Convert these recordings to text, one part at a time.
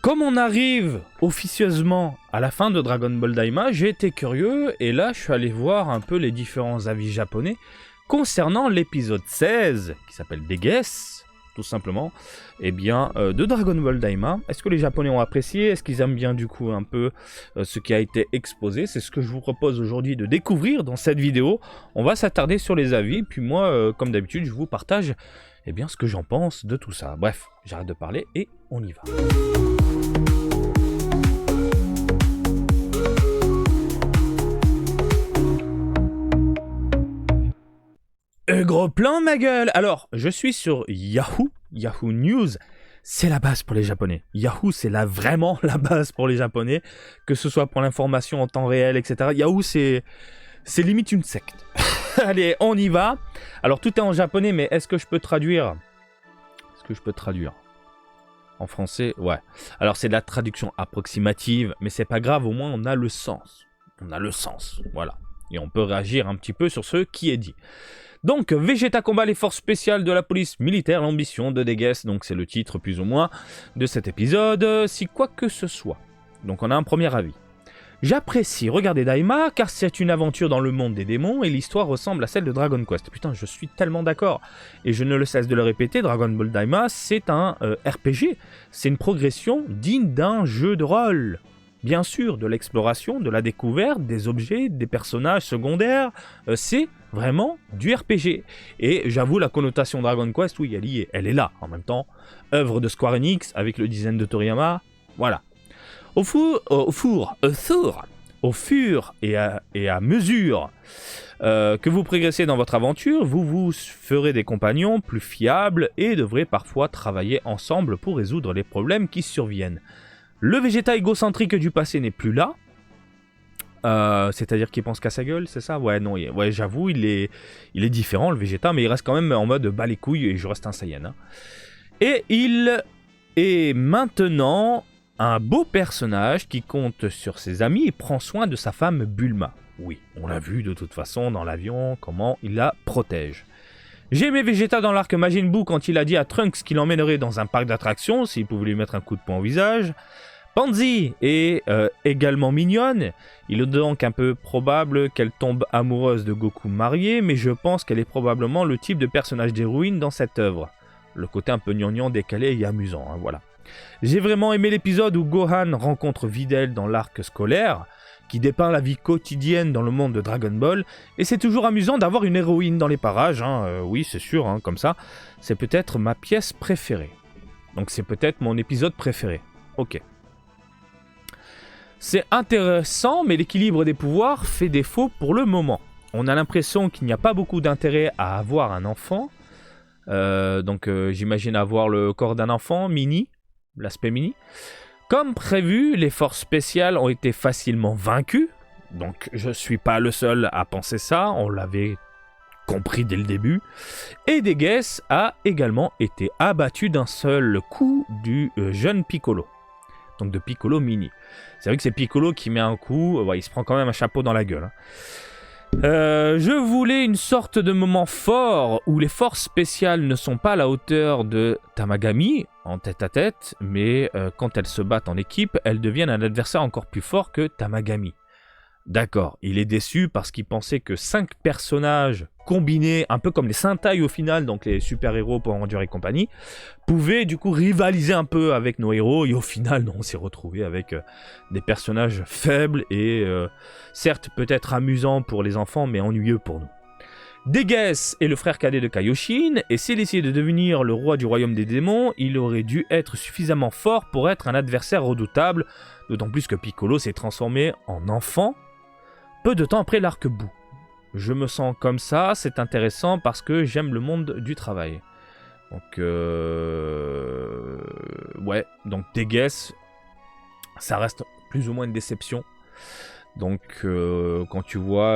Comme on arrive officieusement à la fin de Dragon Ball Daima, j'ai été curieux et là je suis allé voir un peu les différents avis japonais concernant l'épisode 16 qui s'appelle Deguess, tout simplement, de Dragon Ball Daima. Est-ce que les Japonais ont apprécié? Est-ce qu'ils aiment bien du coup un peu ce qui a été exposé? C'est ce que je vous propose aujourd'hui de découvrir dans cette vidéo. On va s'attarder sur les avis, puis moi, comme d'habitude, je vous partage ce que j'en pense de tout ça. Bref, j'arrête de parler et on y va. Gros plan ma gueule. Alors, je suis sur Yahoo News, c'est la base pour les Japonais. Yahoo, c'est vraiment la base pour les Japonais, que ce soit pour l'information en temps réel, etc. Yahoo, c'est limite une secte. Allez, on y va. Alors, tout est en japonais, mais est-ce que je peux traduire? En français, ouais. Alors, c'est de la traduction approximative, mais c'est pas grave, au moins, on a le sens. Voilà. Et on peut réagir un petit peu sur ce qui est dit. Donc, Vegeta combat les forces spéciales de la police militaire, l'ambition de Deguess, donc c'est le titre plus ou moins de cet épisode, si quoi que ce soit. Donc on a un premier avis. J'apprécie regarder Daima car c'est une aventure dans le monde des démons et l'histoire ressemble à celle de Dragon Quest. Putain, je suis tellement d'accord. Et je ne le cesse de le répéter, Dragon Ball Daima c'est un RPG, c'est une progression digne d'un jeu de rôle. Bien sûr, de l'exploration, de la découverte, des objets, des personnages secondaires, c'est vraiment du RPG. Et j'avoue, la connotation Dragon Quest, oui, elle est là. En même temps, œuvre de Square Enix avec le design de Toriyama, voilà. Au fur et à mesure que vous progressez dans votre aventure, vous vous ferez des compagnons plus fiables et devrez parfois travailler ensemble pour résoudre les problèmes qui surviennent. Le Vegeta égocentrique du passé n'est plus là. C'est-à-dire qu'il pense qu'à sa gueule, c'est ça? Ouais, non, ouais, j'avoue, il est différent, le Vegeta, mais il reste quand même en mode bas les couilles et je reste un Saiyan. Hein. Et il est maintenant un beau personnage qui compte sur ses amis et prend soin de sa femme Bulma. Oui, on l'a vu de toute façon dans l'avion, comment il la protège. J'ai aimé Vegeta dans l'arc Majin Buu quand il a dit à Trunks qu'il l'emmènerait dans un parc d'attractions s'il pouvait lui mettre un coup de poing au visage. Pansy est également mignonne, il est donc un peu probable qu'elle tombe amoureuse de Goku marié, mais je pense qu'elle est probablement le type de personnage d'héroïne dans cette œuvre. Le côté un peu gnangnan, décalé et amusant, hein, voilà. J'ai vraiment aimé l'épisode où Gohan rencontre Videl dans l'arc scolaire, qui dépeint la vie quotidienne dans le monde de Dragon Ball, et c'est toujours amusant d'avoir une héroïne dans les parages, hein, oui c'est sûr, hein, comme ça, c'est peut-être ma pièce préférée. Donc c'est peut-être mon épisode préféré, ok. C'est intéressant, mais l'équilibre des pouvoirs fait défaut pour le moment. On a l'impression qu'il n'y a pas beaucoup d'intérêt à avoir un enfant. J'imagine avoir le corps d'un enfant, mini, l'aspect mini. Comme prévu, les forces spéciales ont été facilement vaincues. Donc je ne suis pas le seul à penser ça, on l'avait compris dès le début. Et Deguess a également été abattu d'un seul coup du jeune Piccolo. Donc de Piccolo mini. C'est vrai que c'est Piccolo qui met un coup, il se prend quand même un chapeau dans la gueule. Hein. Je voulais une sorte de moment fort où les forces spéciales ne sont pas à la hauteur de Tamagami en tête à tête, mais quand elles se battent en équipe, elles deviennent un adversaire encore plus fort que Tamagami. D'accord, il est déçu parce qu'il pensait que 5 personnages combinés, un peu comme les Sentai au final, donc les super-héros pour Ranger et compagnie, pouvaient du coup rivaliser un peu avec nos héros, et au final, on s'est retrouvé avec des personnages faibles et certes peut-être amusants pour les enfants, mais ennuyeux pour nous. Deguess est le frère cadet de Kaioshin, et s'il essayait de devenir le roi du royaume des démons, il aurait dû être suffisamment fort pour être un adversaire redoutable, d'autant plus que Piccolo s'est transformé en enfant peu de temps après l'arc Buu. Je me sens comme ça, c'est intéressant parce que j'aime le monde du travail. Donc, ouais, donc Deguess, ça reste plus ou moins une déception. Donc, quand tu vois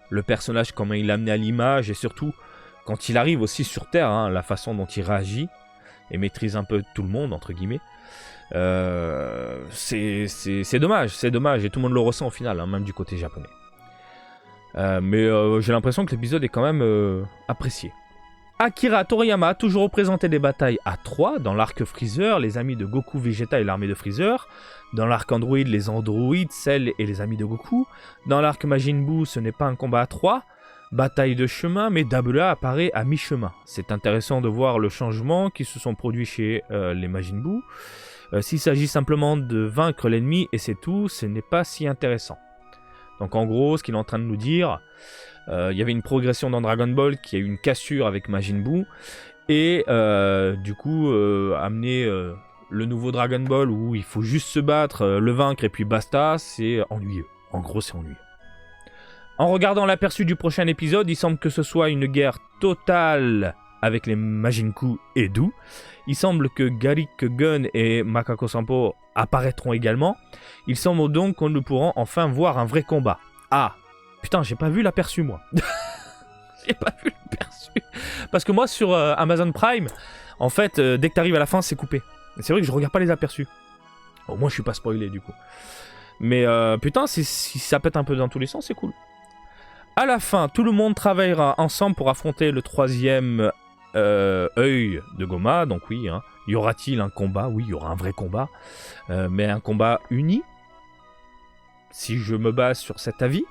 le personnage, comment il est amené à l'image, et surtout, quand il arrive aussi sur Terre, hein, la façon dont il réagit, et maîtrise un peu tout le monde, entre guillemets, c'est dommage, et tout le monde le ressent au final, hein, même du côté japonais. Mais j'ai l'impression que l'épisode est quand même apprécié. Akira Toriyama a toujours représenté des batailles à 3 dans l'arc Freezer, les amis de Goku, Vegeta et l'armée de Freezer. Dans l'arc Android, les androïdes, Cell et les amis de Goku. Dans l'arc Majin Buu, ce n'est pas un combat à 3. Bataille de chemin, mais Dabura apparaît à mi-chemin. C'est intéressant de voir le changement qui se sont produits chez les Majin Buu. S'il s'agit simplement de vaincre l'ennemi et c'est tout, ce n'est pas si intéressant. Donc en gros, ce qu'il est en train de nous dire, il y avait une progression dans Dragon Ball qui a eu une cassure avec Majin Buu, et du coup, amener le nouveau Dragon Ball où il faut juste se battre, le vaincre et puis basta, c'est ennuyeux. En gros, c'est ennuyeux. En regardant l'aperçu du prochain épisode, il semble que ce soit une guerre totale avec les Majinku et Dou. Il semble que Garlic Gun et Makako Sampo apparaîtront également. Il semble donc qu'on nous pourrons enfin voir un vrai combat. Ah, putain, j'ai pas vu l'aperçu moi. J'ai pas vu l'aperçu. Parce que moi sur Amazon Prime, en fait, dès que t'arrives à la fin, c'est coupé. C'est vrai que je regarde pas les aperçus. Au moins, je suis pas spoilé du coup. Mais putain, si ça pète un peu dans tous les sens, c'est cool. À la fin, tout le monde travaillera ensemble pour affronter le troisième œil de Goma. Donc oui, hein. Y aura-t-il un combat? Oui, il y aura un vrai combat. Mais un combat uni. Si je me base sur cet avis,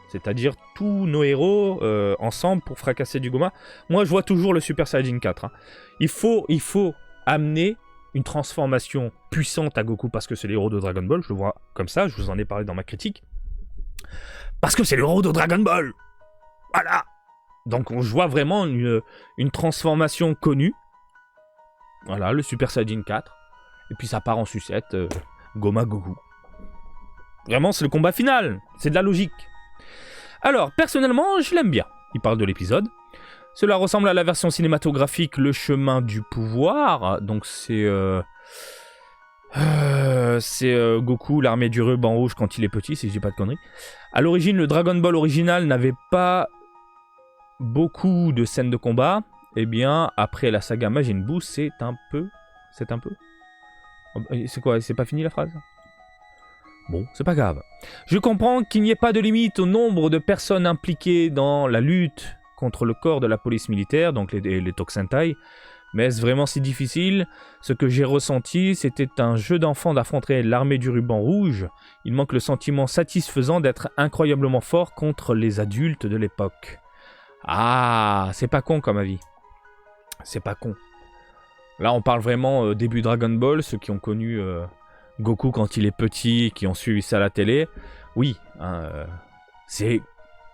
c'est-à-dire tous nos héros ensemble pour fracasser du Goma. Moi, je vois toujours le Super Saiyajin 4. Hein. Il faut amener une transformation puissante à Goku parce que c'est le héros de Dragon Ball. Je le vois comme ça, je vous en ai parlé dans ma critique. Parce que c'est le héros de Dragon Ball. Voilà. Donc je vois vraiment une transformation connue. Voilà, le Super Saiyajin 4. Et puis ça part en sucette. Goma Goku. Vraiment, c'est le combat final. C'est de la logique. Alors, personnellement, je l'aime bien. Il parle de l'épisode. Cela ressemble à la version cinématographique Le Chemin du Pouvoir. Donc c'est... Goku, l'armée du ruban rouge quand il est petit, si je dis pas de conneries. À l'origine, le Dragon Ball original n'avait pas beaucoup de scènes de combat. Eh bien, après la saga Majin Buu, c'est un peu... C'est quoi? C'est pas fini la phrase? Bon, c'est pas grave. Je comprends qu'il n'y ait pas de limite au nombre de personnes impliquées dans la lutte contre le corps de la police militaire, donc les Tokusentai. Mais est-ce vraiment si difficile? Ce que j'ai ressenti, c'était un jeu d'enfant d'affronter l'armée du ruban rouge. Il manque le sentiment satisfaisant d'être incroyablement fort contre les adultes de l'époque. Ah, c'est pas con comme avis. C'est pas con. Là, on parle vraiment début Dragon Ball, ceux qui ont connu Goku quand il est petit, qui ont suivi ça à la télé. Oui, hein, c'est...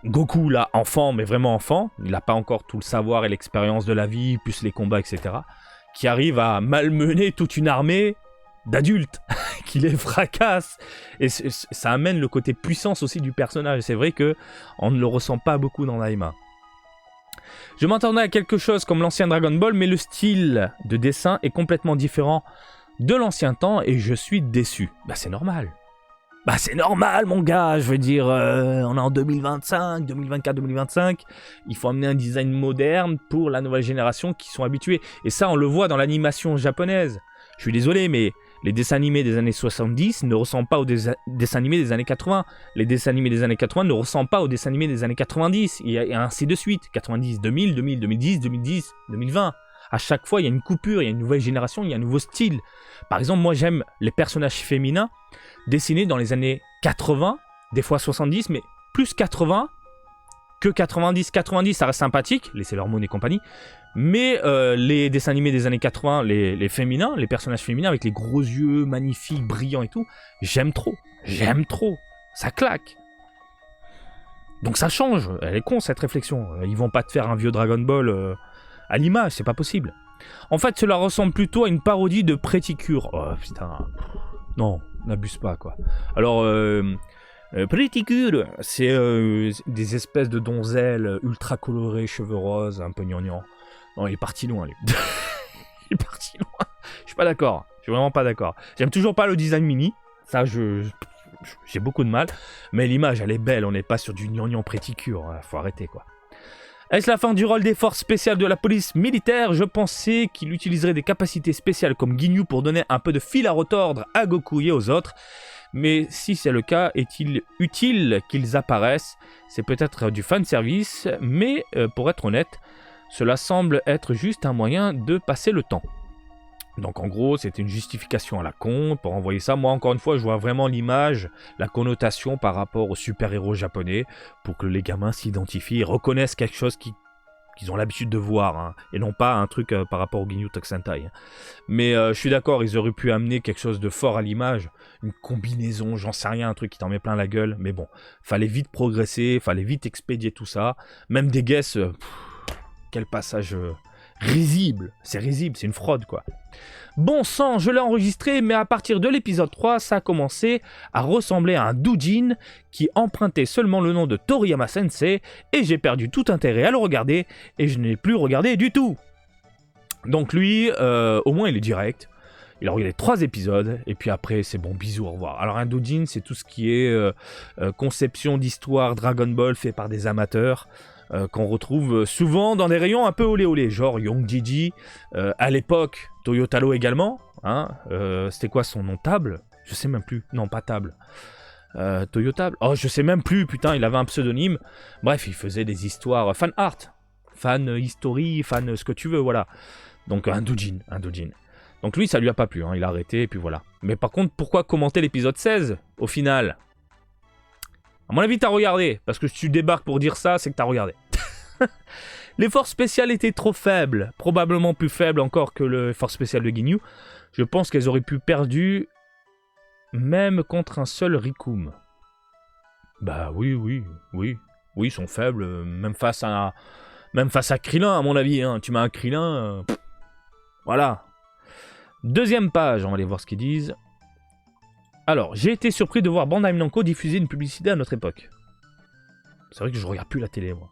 Goku, là, enfant, mais vraiment enfant, il n'a pas encore tout le savoir et l'expérience de la vie, plus les combats, etc., qui arrive à malmener toute une armée d'adultes, qui les fracasse. Et ça amène le côté puissance aussi du personnage. C'est vrai qu'on ne le ressent pas beaucoup dans Daima. Je m'attendais à quelque chose comme l'ancien Dragon Ball, mais le style de dessin est complètement différent de l'ancien temps et je suis déçu. Bah c'est normal. Bah c'est normal mon gars, je veux dire, on est en 2025, 2024, 2025, il faut amener un design moderne pour la nouvelle génération qui sont habitués. Et ça on le voit dans l'animation japonaise. Je suis désolé mais les dessins animés des années 70 ne ressemblent pas aux dessins animés des années 80. Les dessins animés des années 80 ne ressemblent pas aux dessins animés des années 90. Et ainsi de suite, 90, 2000, 2000, 2010, 2010, 2020. À chaque fois il y a une coupure, il y a une nouvelle génération, il y a un nouveau style. Par exemple moi j'aime les personnages féminins dessinés dans les années 80, des fois 70, mais plus 80 que 90. 90, ça reste sympathique, les Sailor Moon et compagnie, mais les dessins animés des années 80, les féminins, les personnages féminins avec les gros yeux magnifiques, brillants et tout, j'aime trop, ça claque. Donc ça change, elle est con cette réflexion, ils vont pas te faire un vieux Dragon Ball à l'image, c'est pas possible. En fait, cela ressemble plutôt à une parodie de Pretty Cure. Oh putain, non, n'abuse pas quoi. Alors, Pretty Cure, c'est des espèces de donzelles ultra colorées, cheveux roses, un peu gnangnan. Non, il est parti loin, lui. Il est parti loin. Je suis pas d'accord, je suis vraiment pas d'accord. J'aime toujours pas le design mini, ça j'ai beaucoup de mal. Mais l'image, elle est belle, on n'est pas sur du gnangnan Pretty Cure, hein. Faut arrêter quoi. Est-ce la fin du rôle des forces spéciales de la police militaire? Je pensais qu'il utiliserait des capacités spéciales comme Ginyu pour donner un peu de fil à retordre à Goku et aux autres. Mais si c'est le cas, est-il utile qu'ils apparaissent? C'est peut-être du fanservice, mais pour être honnête, cela semble être juste un moyen de passer le temps. Donc en gros, c'était une justification à la con pour envoyer ça. Moi, encore une fois, je vois vraiment l'image, la connotation par rapport aux super-héros japonais, pour que les gamins s'identifient et reconnaissent quelque chose qu'ils ont l'habitude de voir, hein, et non pas un truc par rapport au Ginyu Tokusentai. Hein. Mais je suis d'accord, ils auraient pu amener quelque chose de fort à l'image, une combinaison, j'en sais rien, un truc qui t'en met plein la gueule, mais bon, fallait vite progresser, fallait vite expédier tout ça, même des guesses, quel passage risible, c'est une fraude quoi. Bon sang, je l'ai enregistré, mais à partir de l'épisode 3, ça a commencé à ressembler à un doujin qui empruntait seulement le nom de Toriyama Sensei, et j'ai perdu tout intérêt à le regarder, et je n'ai plus regardé du tout. Donc lui, au moins il est direct, il a regardé 3 épisodes, et puis après c'est bon, bisous, au revoir. Alors un doujin, c'est tout ce qui est conception d'histoire Dragon Ball fait par des amateurs, qu'on retrouve souvent dans des rayons un peu olé olé, genre Young Gigi, à l'époque Toyotaro également, hein, c'était quoi son nom, Table? Je sais même plus, non pas Table, Toyotable, oh je sais même plus, putain il avait un pseudonyme, bref il faisait des histoires, fan art, fan history, fan ce que tu veux, voilà, donc un doujin. Donc lui ça lui a pas plu, hein, il a arrêté et puis voilà. Mais par contre pourquoi commenter l'épisode 16 au final? À mon avis, t'as regardé, parce que si tu débarques pour dire ça, c'est que t'as regardé. Les forces spéciales étaient trop faibles, probablement plus faibles encore que les forces spéciales de Ginyu. Je pense qu'elles auraient pu perdu même contre un seul Rikum. Bah oui, ils sont faibles, même face à Krillin à mon avis. Hein. Tu mets un Krillin, voilà. Deuxième page, on va aller voir ce qu'ils disent. Alors, j'ai été surpris de voir Bandai Namco diffuser une publicité à notre époque. C'est vrai que je regarde plus la télé, moi.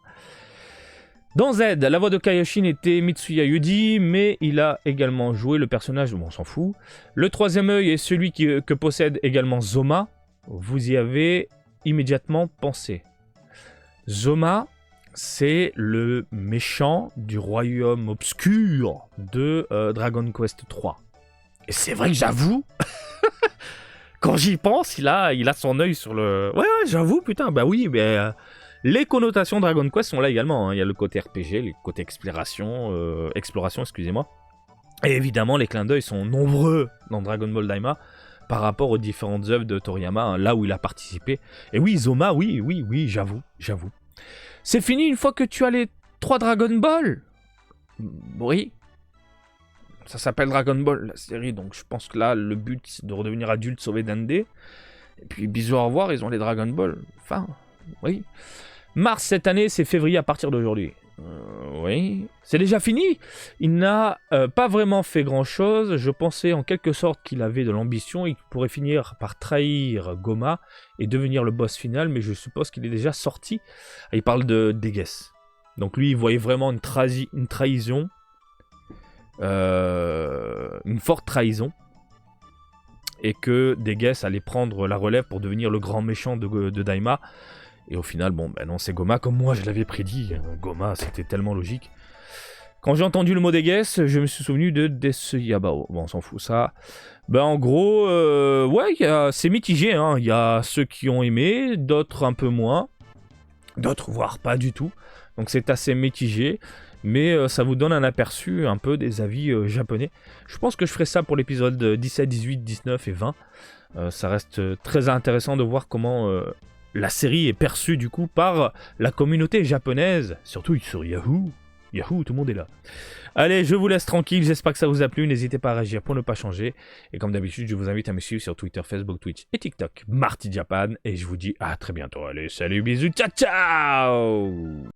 Dans Z, la voix de Kaioshin était Mitsuya Yuji, mais il a également joué le personnage, bon, on s'en fout. Le troisième œil est celui que possède également Zoma. Vous y avez immédiatement pensé. Zoma, c'est le méchant du royaume obscur de Dragon Quest 3. Et c'est vrai que j'avoue... Quand j'y pense, il a son œil sur le... Ouais, j'avoue, putain, bah oui, mais... les connotations Dragon Quest sont là également, hein. Il y a le côté RPG, le côté exploration, excusez-moi. Et évidemment, les clins d'œil sont nombreux dans Dragon Ball Daima par rapport aux différentes œuvres de Toriyama, hein, là où il a participé. Et oui, Zoma, oui, j'avoue. C'est fini une fois que tu as les 3 Dragon Ball? Oui. Ça s'appelle Dragon Ball, la série, donc je pense que là, le but, c'est de redevenir adulte, sauver Dende. Et puis, bisous, au revoir, ils ont les Dragon Ball. Enfin, oui. Mars cette année, c'est février à partir d'aujourd'hui. Oui. C'est déjà fini. Il n'a pas vraiment fait grand-chose. Je pensais en quelque sorte qu'il avait de l'ambition et qu'il pourrait finir par trahir Goma et devenir le boss final, mais je suppose qu'il est déjà sorti. Il parle de Degues. Donc lui, il voyait vraiment une trahison. Une forte trahison, et que Degues allait prendre la relève pour devenir le grand méchant de Daima. Et au final, bon, ben non, c'est Goma, comme moi je l'avais prédit. Goma, c'était tellement logique. Quand j'ai entendu le mot Degues, je me suis souvenu de Desu Yabao. Bon, on s'en fout, ça. Ben en gros, ouais, c'est mitigé, hein. Il y a ceux qui ont aimé, d'autres un peu moins, d'autres voire pas du tout. Donc c'est assez mitigé. Mais ça vous donne un aperçu un peu des avis japonais. Je pense que je ferai ça pour l'épisode 17, 18, 19 et 20. Ça reste très intéressant de voir comment la série est perçue du coup par la communauté japonaise. Surtout sur Yahoo. Yahoo, tout le monde est là. Allez, je vous laisse tranquille. J'espère que ça vous a plu. N'hésitez pas à réagir pour ne pas changer. Et comme d'habitude, je vous invite à me suivre sur Twitter, Facebook, Twitch et TikTok. Marty Japan. Et je vous dis à très bientôt. Allez, salut, bisous, ciao, ciao!